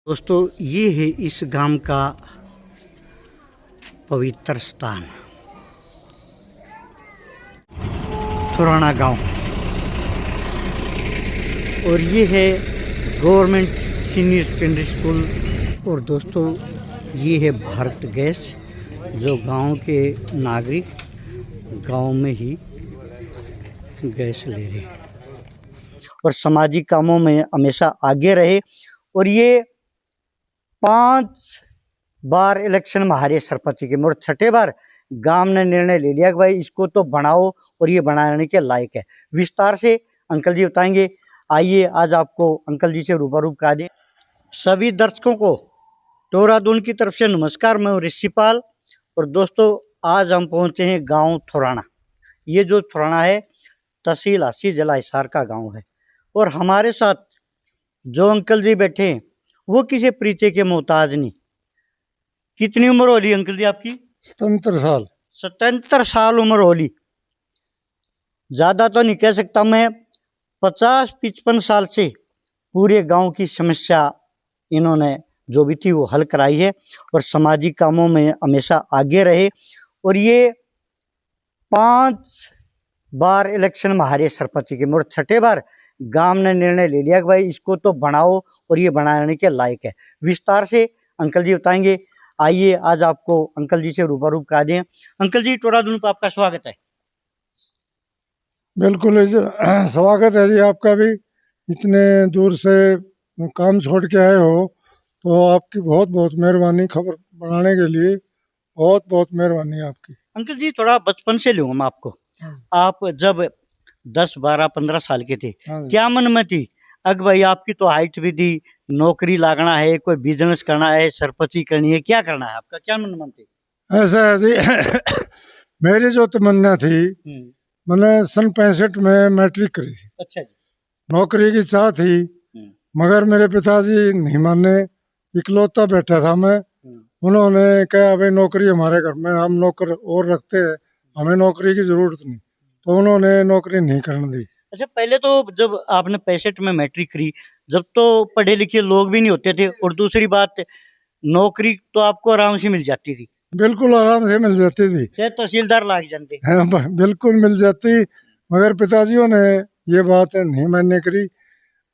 दोस्तों ये है इस गांव का पवित्र स्थान थोराना गांव और ये है गवर्नमेंट सीनियर सेकेंडरी स्कूल। और दोस्तों ये है भारत गैस जो गांव के नागरिक गांव में ही गैस ले रहे और सामाजिक कामों में हमेशा आगे रहे। और ये 5 बार इलेक्शन में हारे सरपंच के और 6ठे बार गांव ने निर्णय ले लिया कि भाई इसको तो बनाओ और ये बनाने के लायक है। विस्तार से अंकल जी बताएंगे। आइए आज आपको अंकल जी से रूबरू करा दें। सभी दर्शकों को टोरादून की तरफ से नमस्कार। मैं ऋषिपाल और दोस्तों आज हम पहुंचे हैं गांव थोराना। ये जो थोराना है तहसील हासी जिला हिसार का गांव है और हमारे साथ जो अंकल जी बैठे हैं वो किसी परिचय के मोहताज नहीं। कितनी उम्र होली अंकल जी आपकी? 77 साल। 77 साल उम्र होली। ज्यादा तो नहीं कह सकता मैं। 50-55 साल से पूरे गांव की समस्या इन्होंने जो भी थी वो हल कराई है और सामाजिक कामों में हमेशा आगे रहे। और ये 5 बार इलेक्शन में हारे सरपंच के और 6ठे बार गांव ने निर्णय ले लिया कि भाई इसको तो बनाओ और ये बनाने के लायक है। विस्तार से अंकल जी बताएंगे। आइए आज आपको अंकल जी से रूबरू करा दें। अंकल जी टोरादून पर आपका स्वागत है। बिल्कुल स्वागत है जी आपका भी। इतने दूर से काम छोड़ के आए हो तो आपकी बहुत बहुत मेहरबानी। खबर बनाने के लिए बहुत बहुत मेहरबानी आपकी। अंकल जी थोड़ा बचपन से लूँगा मैं आपको। आप जब 10-12-15 साल के थे क्या मन में थी? अगर भाई आपकी तो हाइट भी थी, नौकरी लागना है, कोई बिजनेस करना है, सरपंची करनी है, क्या करना है आपका? क्या मन थी? ऐसा है जी मेरी जो तमन्ना थी मैंने सन 65 में मैट्रिक करी थी। अच्छा जी। नौकरी की चाह थी मगर मेरे पिताजी नहीं माने। इकलौता बैठा था मैं। उन्होंने कहा भाई नौकरी हमारे घर में हम नौकर और रखते हैं, हमें नौकरी की जरूरत नहीं, तो उन्होंने नौकरी नहीं करने दी। अच्छा पहले तो जब आपने 65 में मैट्रिक करी जब तो पढ़े लिखे लोग भी नहीं होते थे और दूसरी बात नौकरी तो आपको आराम से मिल जाती थी। बिल्कुल आराम से मिल जाती थी। चाहे तहसीलदार लाग जाते। हाँ, बिल्कुल मिल जाती। मगर पिताजियों ने ये बात नहीं मान्य करी।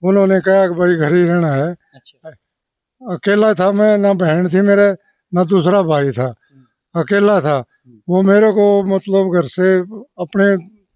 उन्होंने कहा कि भाई घर ही रहना है। अच्छा। अकेला था मैं, ना बहन थी मेरे ना दूसरा भाई था, अकेला था। वो मेरे को मतलब घर से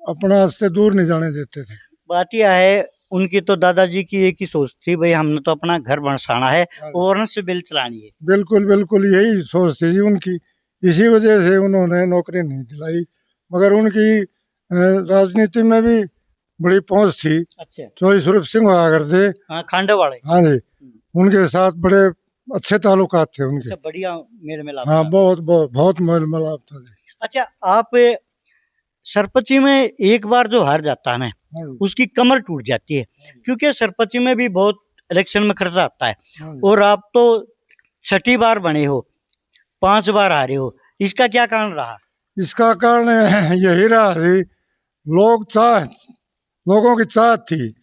अपना से दूर नहीं जाने देते थे। बात यह है उनकी तो दादाजी की एक ही सोच थी भाई हमने तो अपना घर बसाना है और से बिल चलानी है। बिल्कुल बिल्कुल यही सोच थी जी उनकी। इसी वजह से उन्होंने नौकरी नहीं दिलाई। मगर उनकी राजनीति में भी बड़ी पहुंच थी। अच्छा। चौधरी स्वरूप सिंह हुआ करते। हाँ खांडे वाले। हाँ जी, उनके साथ बड़े अच्छे ताल्लुकात थे उनके। अच्छा बढ़िया मेल मिलाप हाँ था। बहुत बहुत बहुत मेल मिलाप था जी। अच्छा आप सरपंची में एक बार जो हार जाता है ना उसकी कमर टूट जाती है क्योंकि सरपंची में भी बहुत इलेक्शन में खर्चा आता है और आप तो 6ठी बार बने हो, 5 बार हारे हो। इसका क्या कारण रहा? इसका कारण यही रहा जी, लोगों की चाह थी।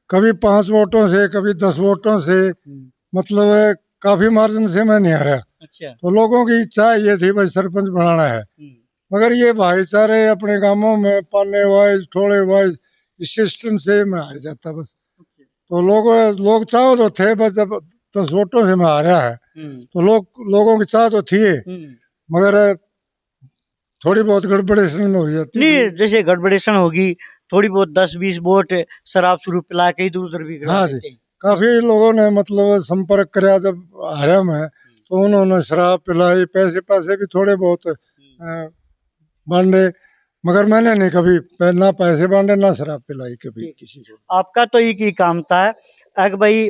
कभी 5 वोटों से कभी 10 वोटों से, मतलब काफी मार्जिन से मैं नहीं हारा। अच्छा। तो लोगों की चाह ये थी भाई सरपंच बनाना है। मगर ये भाईचारे अपने गांवों में पाने वाइज ठोड़े वाइज इस सिस्टम से मैं हार जाता बस। तो लोग चाहो तो थे, बस जब 10 वोटों से मैं हारा है तो लोगों की चाह तो थी मगर थोड़ी बहुत गड़बड़ेशन हो जाती नहीं जैसे गड़बड़ेशन होगी थोड़ी बहुत 10-20 वोट शराब शुरू पिला के इधर उधर भी हाँ जी, काफी लोगों ने मतलब संपर्क कराया जब हारा में तो उन्होंने शराब पिलाई, पैसे भी थोड़े बहुत बांटे। मगर मैंने नहीं कभी ना पैसे बांटे ना शराब पिलाई कभी किसी को। आपका तो एक ही काम था अगर भाई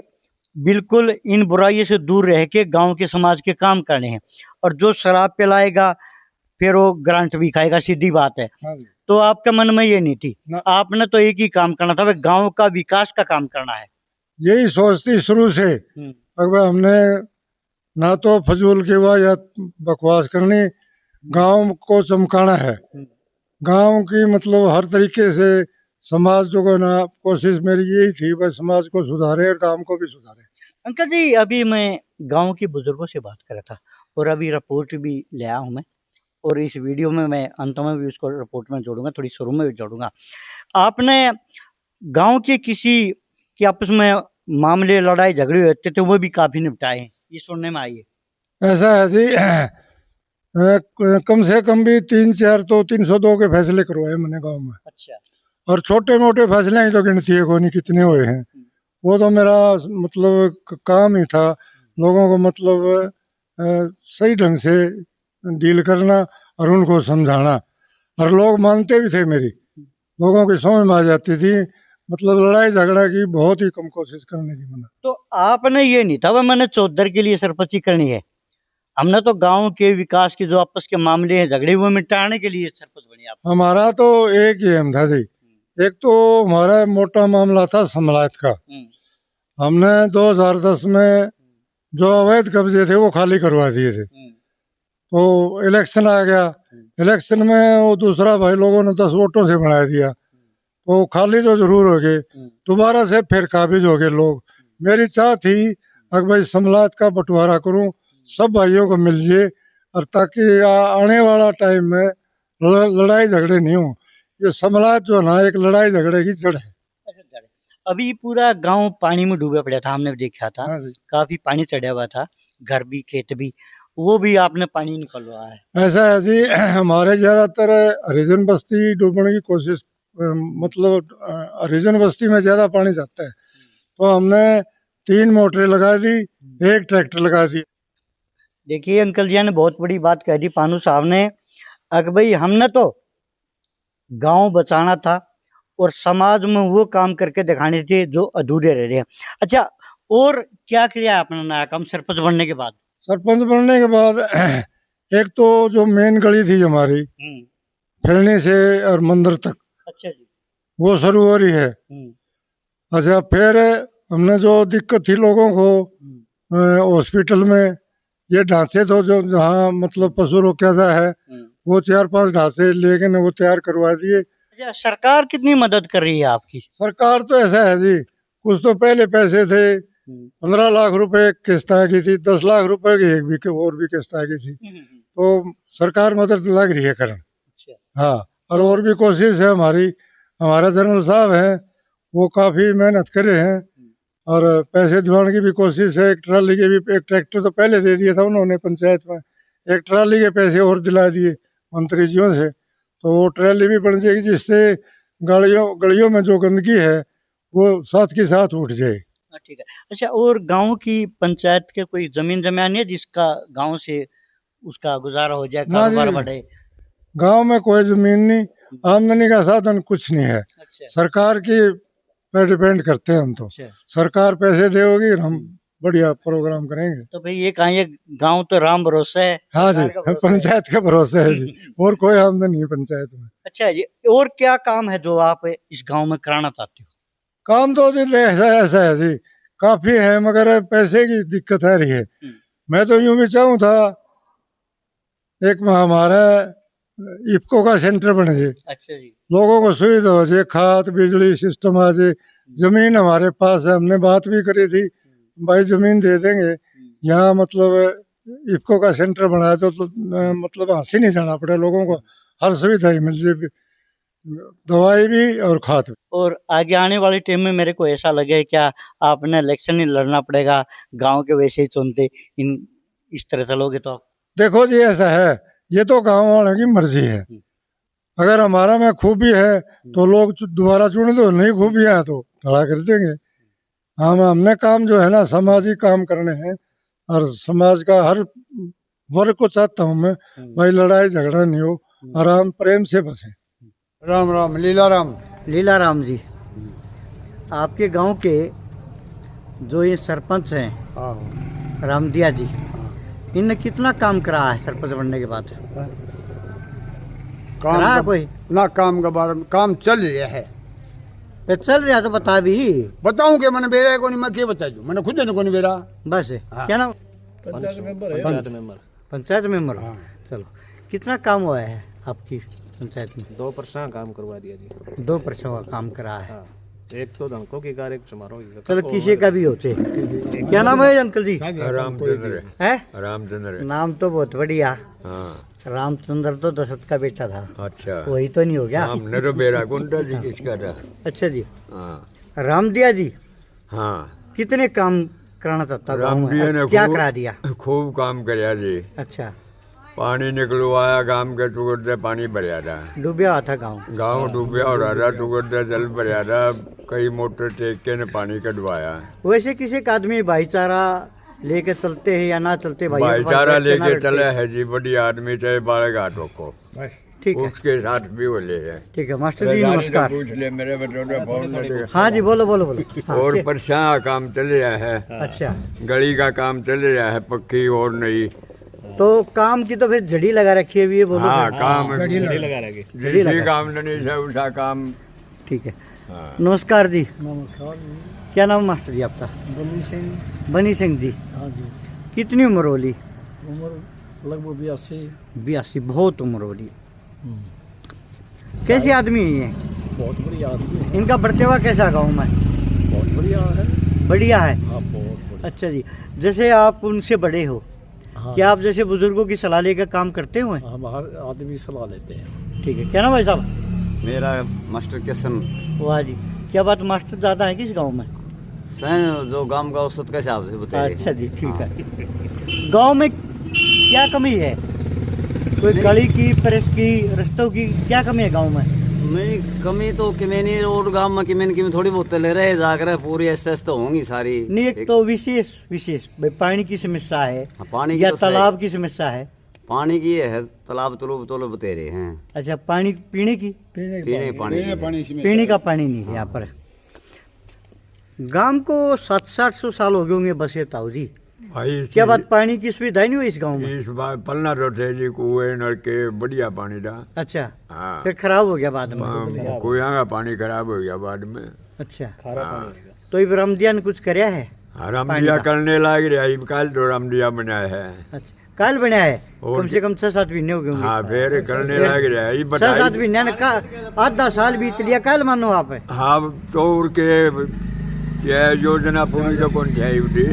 बिल्कुल इन बुराइयों से दूर रह के गांव के समाज के काम करने हैं और जो शराब पिलाएगा फिर वो ग्रांट भी खाएगा, सीधी बात है। तो आपके मन में ये नहीं थी, आपने तो एक ही काम करना था भाई गांव का विकास का काम करना है। यही सोचती शुरू से। अगर हमने ना तो फजूल की या बकवास करनी, गांव को चमकाना है। गांव की मतलब हर तरीके से समाज को ना कोशिश मेरी यही थी भाई समाज को सुधारे और गांव को भी सुधारे। अंकल जी, अभी मैं गांव के बुजुर्गों से बात कर रहा था और अभी रिपोर्ट भी ले आया हूं मैं, और इस वीडियो में मैं अंत में भी उसको रिपोर्ट में जोड़ूंगा, थोड़ी शुरू में भी जोड़ूंगा। आपने गांव के किसी के आपस में मामले लड़ाई झगड़े होते थे वो भी काफी निपटाए हैं, ये सुनने में आई है। ऐसा है जी। कम से कम भी 302 के फैसले करवाए मैंने गांव में। अच्छा। और छोटे मोटे फैसले ही तो गिनती है कोई नहीं कितने हुए हैं। वो तो मेरा मतलब काम ही था, लोगों को मतलब सही ढंग से डील करना और उनको समझाना, और लोग मानते भी थे मेरी, लोगों की समझ में आ जाती थी। मतलब लड़ाई झगड़ा की बहुत ही कम कोशिश करने की मैंने। तो आपने ये नहीं था वह मैंने चौधर के लिए सरपंची करनी है, हमने तो गांव के विकास के जो आपस के मामले हैं झगड़े वो मिटाने के लिए सरपंच बनी आप। हमारा तो एक ही एम था जी। एक तो हमारा मोटा मामला था समलायत का। हमने 2010 में जो अवैध कब्जे थे वो खाली करवा दिए थे। तो इलेक्शन आ गया, इलेक्शन में वो दूसरा भाई लोगों ने 10 वोटों से बना दिया, तो खाली तो जरूर हो गए, दोबारा से फिर काबिज हो गए लोग। मेरी चाह थी अगर भाई समलायत का बंटवारा करूं, सब भाइयों को मिल जाए, और ताकि आने वाला टाइम में लड़ाई झगड़े नहीं हो। ये समलायत जो है ना एक लड़ाई झगड़े की जड़ है। अभी पूरा गांव पानी में डूबा पड़ा था, हमने देखा था। हाँ जी। काफी पानी चढ़ा हुआ था, घर भी खेत भी, वो भी आपने पानी निकलवा है। ऐसा है जी, हमारे ज्यादातर हरिजन बस्ती डूबने की कोशिश, मतलब हरिजन बस्ती में ज्यादा पानी जाता है, तो हमने 3 मोटरें लगा दी, 1 ट्रैक्टर लगा दी। देखिए अंकल जी ने बहुत बड़ी बात कह दी पानू साहब ने, अगर भाई हमने तो गांव बचाना था और समाज में वो काम करके दिखाने थे जो अधूरे रह रहे हैं। अच्छा, और क्या किया आपने नया काम सरपंच बनने के बाद? सरपंच बनने के बाद एक तो जो मेन गली थी हमारी फिरनी से और मंदिर तक, अच्छा जी, वो शुरू हो रही है। अच्छा, फिर हमने जो दिक्कत थी लोगों को हॉस्पिटल में, ये ढांचे तो जो जहाँ मतलब पशु रोक्यादा है, वो 4-5 ढांचे लेकिन वो तैयार करवा दिए। अच्छा, सरकार कितनी मदद कर रही है आपकी? सरकार तो ऐसा है जी, कुछ तो पहले पैसे थे, 15 लाख रुपए किस्त आ गई थी, 10 लाख रुपए की एक भी और भी किस्त आ गई थी, तो सरकार मदद लग रही है करन। हाँ, और भी कोशिश है हमारी। हमारा जनरल साहब हैं, वो काफी मेहनत करे हैं, और पैसे दिलाने की भी कोशिश है। एक ट्राली के भी, एक ट्रैक्टर तो पहले दे दिया था उन्होंने पंचायत में, एक ट्राली के पैसे और दिला दिए मंत्री जियों से, तो वो ट्राली भी बन जाएगी, जिससे गलियों में जो गंदगी है वो साथ के साथ उठ जाए। ठीक है। अच्छा, और गांव की पंचायत के कोई जमीन जमीन है जिसका गांव से उसका गुजारा हो जाए, कारोबार बढ़े? गांव में कोई जमीन नहीं, आमदनी का साधन कुछ नहीं है। अच्छा। सरकार की पे डिपेंड करते हैं हम तो। सरकार पैसे देगी, हम बढ़िया प्रोग्राम करेंगे। तो भाई ये कहा, ये गांव तो राम भरोसा है। हाँ जी, पंचायत का भरोसा है जी, और कोई आमदनी नहीं पंचायत में। अच्छा जी, और क्या काम है जो आप इस गांव में कराना चाहते हो? काम तो जी ऐसा है जी, काफी है, मगर पैसे की दिक्कत आ रही है। मैं तो यूं भी चाहूँ था एक हमारा इफको का सेंटर बन जाए। अच्छा जी। लोगों को सुविधा हो जाए, खाद बिजली सिस्टम आ जाए। जमीन हमारे पास है, हमने बात भी करी थी, भाई जमीन दे देंगे, यहाँ मतलब इफको का सेंटर बनाया तो मतलब हंसी नहीं जाना पड़े, लोगों को हर सुविधा ही मिल जाए, दवाई भी और खाद भी। और आगे आने वाले टाइम में मेरे को ऐसा लगे क्या आपने इलेक्शन नहीं लड़ना पड़ेगा, गांव के वैसे ही चुनते इन इस तरह चलोगे तो? देखो जी, ऐसा है, ये तो गांव वालों की मर्जी है। अगर हमारा में खूबी है तो लोग दोबारा चुन दो, नहीं खूबी है तो खड़ा कर देंगे। हमने काम जो है ना सामाजिक काम करने हैं, और समाज का हर वर्ग को चाहता हूँ मैं, भाई लड़ाई झगड़ा नहीं हो, आराम प्रेम से बसे। राम राम। लीलाराम। लीलाराम जी, आपके गांव के जो ये सरपंच हैं रामदिया जी, इनने कितना काम करा है सरपंच बनने के बाद? काम कोई ना काम के बारे में काम चल रहा है। चल रहा तो बता भी। बताऊं कि मैंने बेरा को नहीं, मैं क्या बता दूं, मैंने खुद को नहीं बेरा। बस क्या नाम? पंचायत मेंबर। पंचायत मेंबर। चलो, कितना काम हुआ है आपकी पंचायत में? 2% काम करवा दिया जी। 2% का काम करा है। एक तो धनकों की कार, एक समारोह की कार। चलो किसी का भी होते। क्या नाम है अंकल जी? रामचंद्र है रामचंद्र नाम तो बहुत बढ़िया। हाँ रामचंद्र तो दशरथ का बेटा था, अच्छा वही तो नहीं हो गया? हमने तो बेरा कुंडा जी किसका था अच्छा जी। हाँ रामदिया जी हाँ कितने काम कराना चाहता गाँव में? रामदिया ने क्या खूब- करा दिया? खूब काम कराया जी अच्छा, पानी निकलवाया गांव के टुकड़ से पानी भरया था डूबा हुआ था गाँव। गांव डूबया और आधा टुकड़ से जल भरया था कई मोटर टेक के ने पानी कटवाया वैसे किसी एक आदमी भाईचारा लेके चलते हैं या ना चलते? भाइयों के पास भाईचारा बैठ के ना लेके लड़ते? चले है जी बड़ी आदमी चाहे बारह घाटों को ठीक है, उसके साथ भी बोले है ठीक है मास्टर जी नमस्कार। पूछ ले मेरे बच्चों ने फोन लगे हाँ जी बोलो बोलो बोलो। हाँ, और परछा काम चल रहा है अच्छा, गली का काम चल रहा है पक्की और नहीं तो काम की तो फिर झड़ी लगा रखी है अभी, ये बोलो हाँ फिर। काम घड़ी लगा रहे जिसी काम नहीं है उसका काम ठीक है, हाँ। नमस्कार जी। नमस्कार जी, क्या नाम मास्टर जी आपका? बलू सिंह। बनी सिंह जी। हाँ जी, कितनी उम्र होली? उम्र लगभग 82। 82, बहुत उम्र होली। कैसे आदमी है ये? बहुत बढ़िया आदमी है, इनका बर्तावा कैसा गाँव में? बहुत बढ़िया है। बढ़िया है। हाँ बहुत बढ़िया। अच्छा जी, जैसे आप उनसे बड़े हो, हाँ, क्या आप जैसे बुजुर्गों की सलाह लेकर काम करते हुए? हम हर आदमी सलाह लेते हैं। ठीक है, क्या नाम है साहब? मेरा मास्टर किशन वाह जी, क्या बात, मास्टर ज़्यादा है किस गांव में? जो गांव का औसत के हिसाब से बताइए। अच्छा जी, ठीक है। गांव में क्या कमी है? कोई गली की, प्रेस की, रास्तों की क्या कमी है गांव में? नहीं कमी तो किमेनी और गांव में किमेन की थोड़ी बहुत ले रहे जाकर पूरी ऐसे तो होंगी सारी। नहीं, एक तो विशेष भाई पानी की समस्या है हाँ, पानी की या तो सही। तालाब की समस्या है? पानी की है तालाब तो बतेरे हैं। अच्छा, पानी पीने की? पीने पानी की। पीने का पानी नहीं है यहाँ पर। गांव को 700-800 साल हो गए होंगे बसे ताऊ जी, भाई क्या बात, पानी की सुविधा ही नहीं हुई इस गांव में? इस बार पलना तो थे जी कुएं नलके बढ़िया पानी था अच्छा, हाँ फिर खराब हो गया बाद में? कुएं का पानी खराब हो गया बाद में अच्छा, हाँ। तो इब रामदिया ने कुछ कराया है? रामदिया करने लग रहा है कल तो रामदिया बनाया है अच्छा, कल बना है? और कम से कम 6-7 महीने हो गए होंगे। हाँ फिर करने लग रहा है ये 6-7 बताइए महीने ने आधा साल बीत लिया, कल मानो आप? हाँ तो उनके क्या योजना पूरी तो कौन थी उठी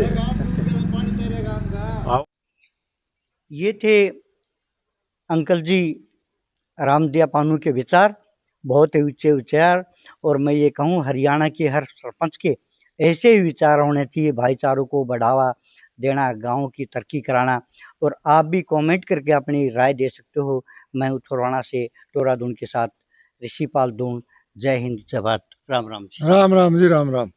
ये थे अंकल जी रामदिया पानू के विचार, बहुत ही ऊंचे विचार। और मैं ये कहूँ हरियाणा के हर सरपंच के ऐसे ही विचार होने चाहिए, भाईचारों को बढ़ावा देना, गांव की तरक्की कराना। और आप भी कमेंट करके अपनी राय दे सकते हो। मैं उथुराना से टोरा दून के साथ ऋषिपाल दून। जय हिंद, जय भारत, राम राम जी। राम राम जी राम राम